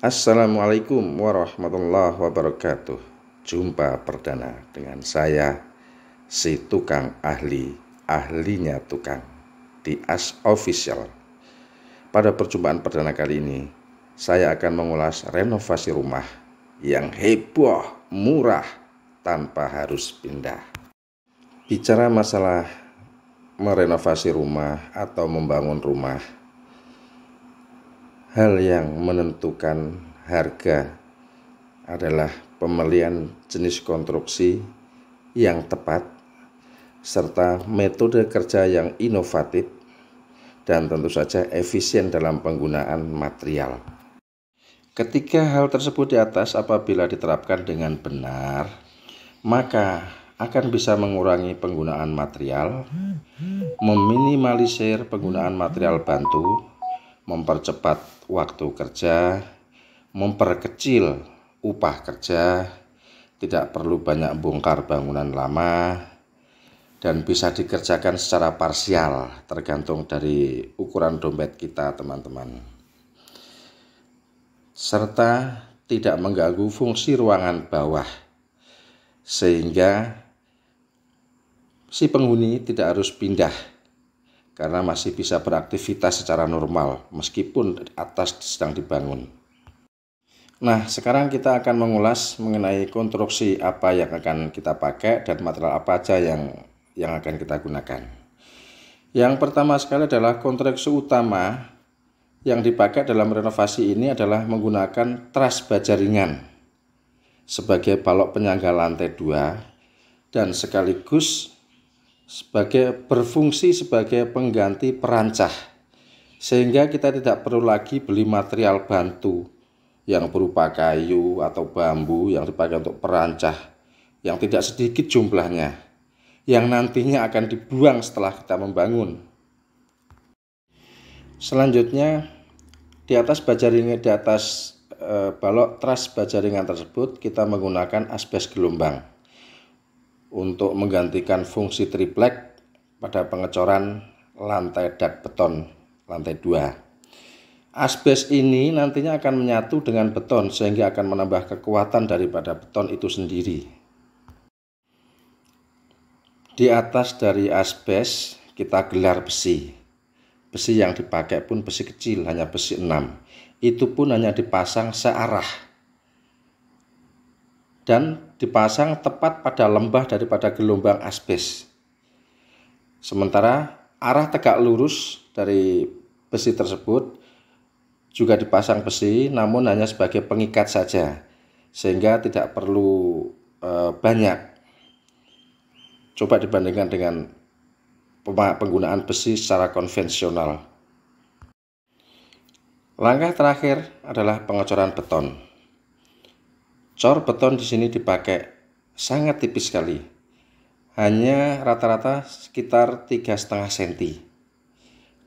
Assalamualaikum warahmatullahi wabarakatuh. Jumpa perdana dengan saya, si tukang ahlinya tukang di As Official. Pada perjumpaan perdana kali ini, saya akan mengulas renovasi rumah yang heboh, murah, tanpa harus pindah. Bicara masalah merenovasi rumah atau membangun rumah, hal yang menentukan harga adalah pemilihan jenis konstruksi yang tepat, serta metode kerja yang inovatif, dan tentu saja efisien dalam penggunaan material. Ketika hal tersebut di atas apabila diterapkan dengan benar, maka akan bisa mengurangi penggunaan material, meminimalisir penggunaan material bantu, mempercepat waktu kerja, memperkecil upah kerja, tidak perlu banyak bongkar bangunan lama, dan bisa dikerjakan secara parsial tergantung dari ukuran dompet kita, teman-teman. Serta tidak mengganggu fungsi ruangan bawah, sehingga si penghuni tidak harus pindah karena masih bisa beraktivitas secara normal meskipun atas sedang dibangun. Nah, sekarang kita akan mengulas mengenai konstruksi apa yang akan kita pakai dan material apa aja yang akan kita gunakan. Yang pertama sekali adalah konstruksi utama yang dipakai dalam renovasi ini adalah menggunakan tras baja ringan sebagai balok penyangga lantai 2 dan sekaligus berfungsi sebagai pengganti perancah, sehingga kita tidak perlu lagi beli material bantu yang berupa kayu atau bambu yang dipakai untuk perancah yang tidak sedikit jumlahnya, yang nantinya akan dibuang setelah kita membangun. Selanjutnya, di atas balok tras baja ringan tersebut kita menggunakan asbes gelombang untuk menggantikan fungsi triplek pada pengecoran lantai dak beton lantai 2. Asbes ini nantinya akan menyatu dengan beton sehingga akan menambah kekuatan daripada beton itu sendiri. Di atas dari asbes kita gelar besi. Besi yang dipakai pun besi kecil, hanya besi 6. Itu pun hanya dipasang searah dan dipasang tepat pada lembah daripada gelombang asbes. Sementara arah tegak lurus dari besi tersebut juga dipasang besi, namun hanya sebagai pengikat saja, sehingga tidak perlu banyak. Coba dibandingkan dengan penggunaan besi secara konvensional. Langkah terakhir adalah pengecoran beton. Cor beton di sini dipakai sangat tipis sekali, hanya rata-rata sekitar 3,5 cm.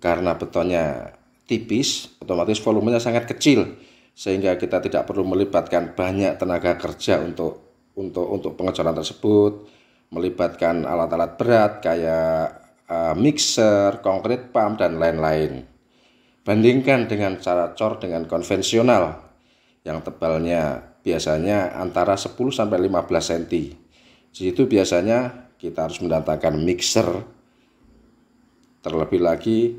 Karena betonnya tipis, otomatis volumenya sangat kecil, sehingga kita tidak perlu melibatkan banyak tenaga kerja untuk pengecoran tersebut, melibatkan alat-alat berat kayak mixer, concrete pump, dan lain-lain. Bandingkan dengan cara cor dengan konvensional yang tebalnya biasanya antara 10-15 cm. Di situ biasanya kita harus mendatangkan mixer. Terlebih lagi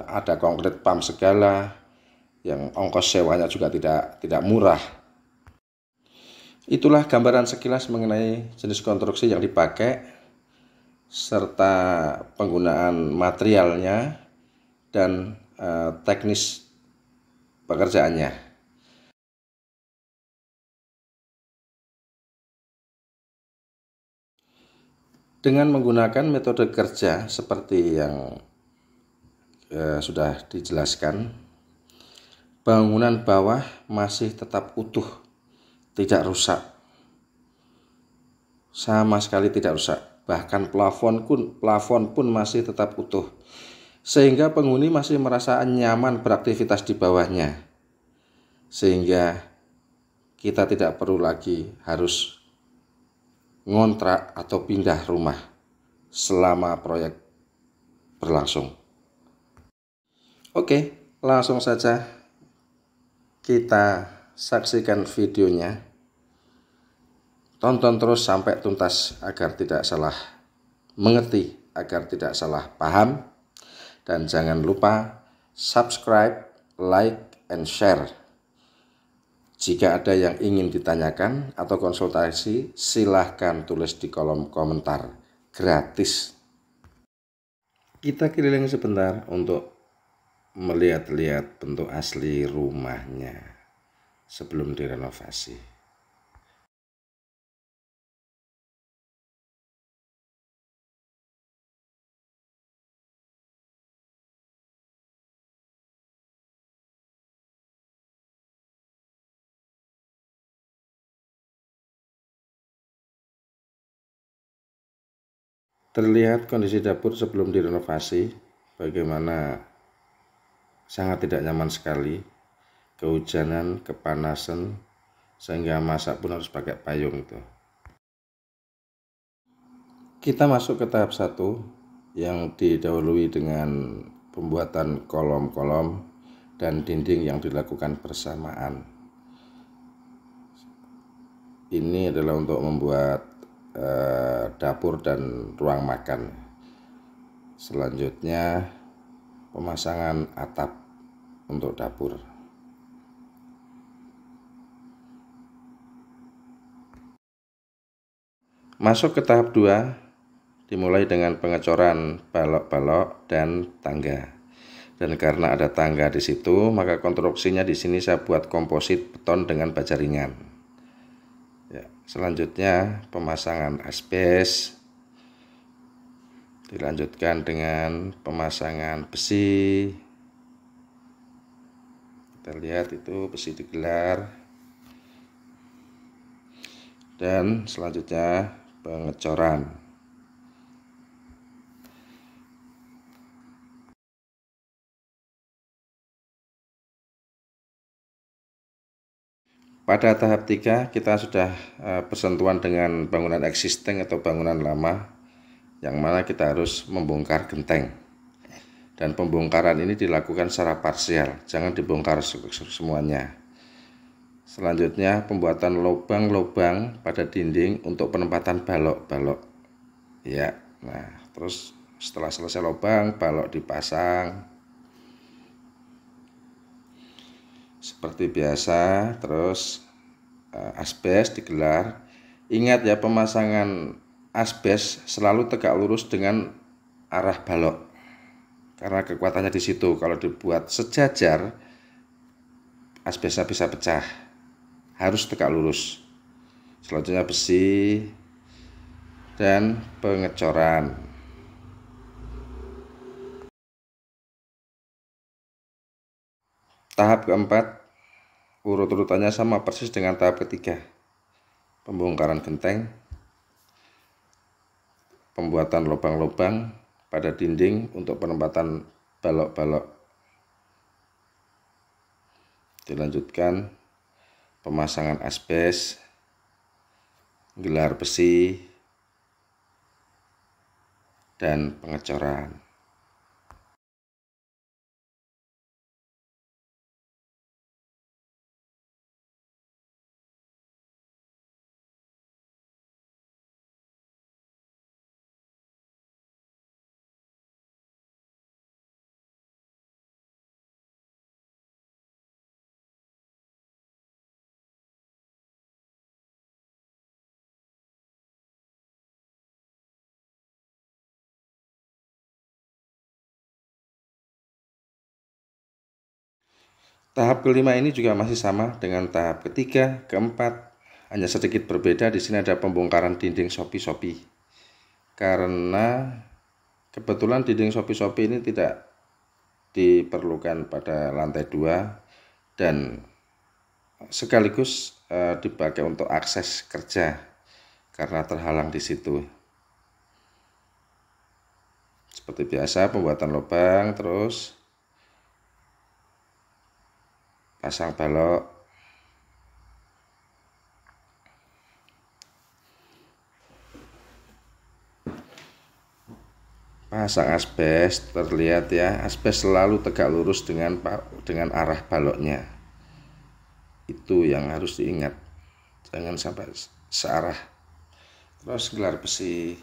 ada concrete pump segala yang ongkos sewanya juga tidak murah. Itulah gambaran sekilas mengenai jenis konstruksi yang dipakai serta penggunaan materialnya dan teknis pekerjaannya. Dengan menggunakan metode kerja seperti yang sudah dijelaskan, bangunan bawah masih tetap utuh, tidak rusak, sama sekali tidak rusak. Bahkan plafon pun masih tetap utuh, sehingga penghuni masih merasa nyaman beraktivitas di bawahnya, sehingga kita tidak perlu lagi harus ngontrak atau pindah rumah selama proyek berlangsung. Oke, langsung saja kita saksikan videonya. Tonton terus sampai tuntas agar tidak salah mengerti, agar tidak salah paham. Dan jangan lupa subscribe, like, and share. Jika ada yang ingin ditanyakan atau konsultasi, silahkan tulis di kolom komentar, gratis. Kita keliling sebentar untuk melihat-lihat bentuk asli rumahnya sebelum direnovasi. Terlihat kondisi dapur sebelum direnovasi, bagaimana sangat tidak nyaman sekali, kehujanan, kepanasan, sehingga masak pun harus pakai payung itu. Kita masuk ke tahap 1 yang didahului dengan pembuatan kolom-kolom dan dinding yang dilakukan bersamaan. Ini adalah untuk membuat dapur dan ruang makan. Selanjutnya pemasangan atap untuk dapur. Masuk ke tahap 2, dimulai dengan pengecoran balok-balok dan tangga. Dan karena ada tangga di situ, maka konstruksinya di sini saya buat komposit beton dengan baja ringan. Ya, selanjutnya pemasangan asbes, dilanjutkan dengan pemasangan besi. Kita lihat itu besi digelar, dan selanjutnya pengecoran. Pada tahap 3 kita sudah bersentuhan dengan bangunan existing atau bangunan lama, yang mana kita harus membongkar genteng. Dan pembongkaran ini dilakukan secara parsial, jangan dibongkar semuanya. Selanjutnya pembuatan lubang-lubang pada dinding untuk penempatan balok-balok. Ya, nah terus setelah selesai lubang, balok dipasang seperti biasa. Terus asbes digelar. Ingat ya, pemasangan asbes selalu tegak lurus dengan arah balok, karena kekuatannya di situ. Kalau dibuat sejajar, asbesnya bisa pecah. Harus tegak lurus. Selanjutnya besi dan pengecoran. Tahap keempat, urut-urutannya sama persis dengan tahap ketiga. Pembongkaran genteng, pembuatan lubang-lubang pada dinding untuk penempatan balok-balok. Dilanjutkan pemasangan asbes, gelar besi, dan pengecoran. Tahap kelima ini juga masih sama dengan tahap ketiga, keempat, hanya sedikit berbeda. Di sini ada pembongkaran dinding sopi-sopi, karena kebetulan dinding sopi-sopi ini tidak diperlukan pada lantai 2 dan sekaligus dipakai untuk akses kerja karena terhalang di situ. Seperti biasa, pembuatan lubang, terus pasang balok, pasang asbes. Terlihat ya, asbes selalu tegak lurus dengan arah baloknya. Itu yang harus diingat, jangan sampai searah. Terus gelar besi,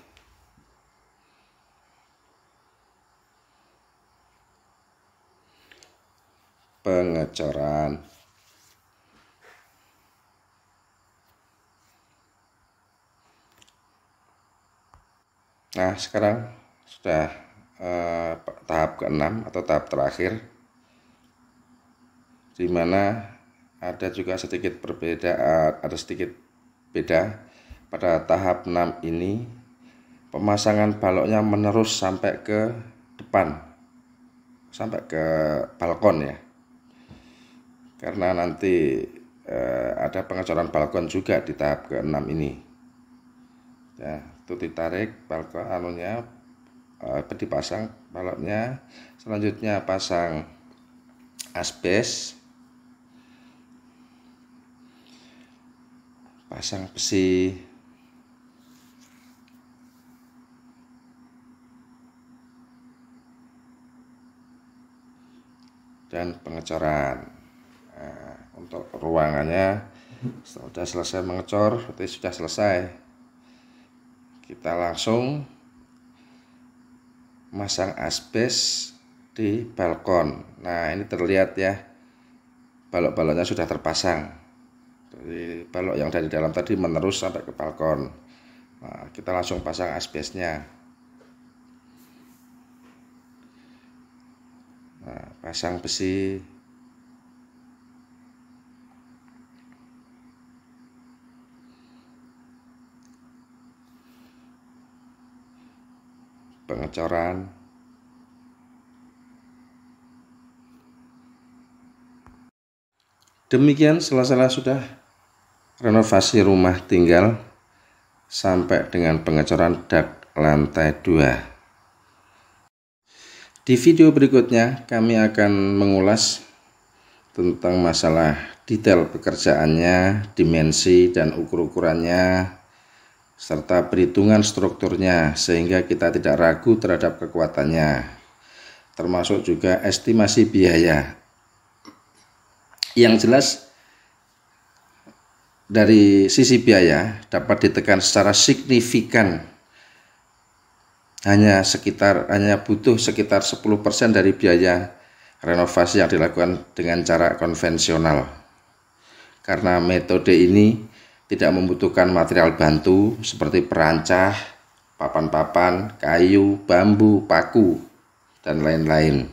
pengecoran, nah sekarang sudah tahap ke-6 atau tahap terakhir, di mana ada juga sedikit perbedaan, ada sedikit beda pada tahap 6 ini. Pemasangan baloknya menerus sampai ke depan, sampai ke balkon ya, karena nanti ada pengecoran balkon juga di tahap ke-6 ini ya. Itu ditarik balkon anunya, dipasang baloknya. Selanjutnya pasang asbes, pasang besi, dan pengecoran. Nah, untuk ruangannya sudah selesai mengecor, berarti sudah selesai. Kita langsung masang asbes di balkon. Nah, ini terlihat ya, balok-baloknya sudah terpasang. Jadi balok yang dari dalam tadi menerus sampai ke balkon. Nah, kita langsung pasang asbesnya. Nah, pasang besi, pengecoran, demikian selesai sudah renovasi rumah tinggal sampai dengan pengecoran dak lantai 2. Di video berikutnya kami akan mengulas tentang masalah detail pekerjaannya, dimensi dan ukur-ukurannya, serta perhitungan strukturnya sehingga kita tidak ragu terhadap kekuatannya, termasuk juga estimasi biaya. Yang jelas dari sisi biaya dapat ditekan secara signifikan, hanya butuh sekitar 10% dari biaya renovasi yang dilakukan dengan cara konvensional, karena metode ini tidak membutuhkan material bantu seperti perancah, papan-papan, kayu, bambu, paku, dan lain-lain.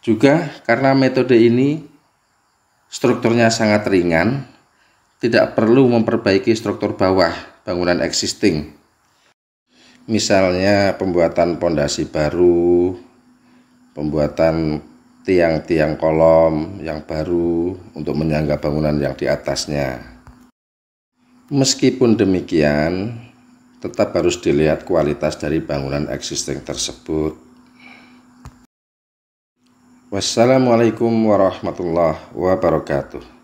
Juga karena metode ini strukturnya sangat ringan, tidak perlu memperbaiki struktur bawah bangunan existing. Misalnya pembuatan pondasi baru, pembuatan tiang-tiang kolom yang baru untuk menyangga bangunan yang di atasnya. Meskipun demikian, tetap harus dilihat kualitas dari bangunan existing tersebut. Wassalamualaikum warahmatullahi wabarakatuh.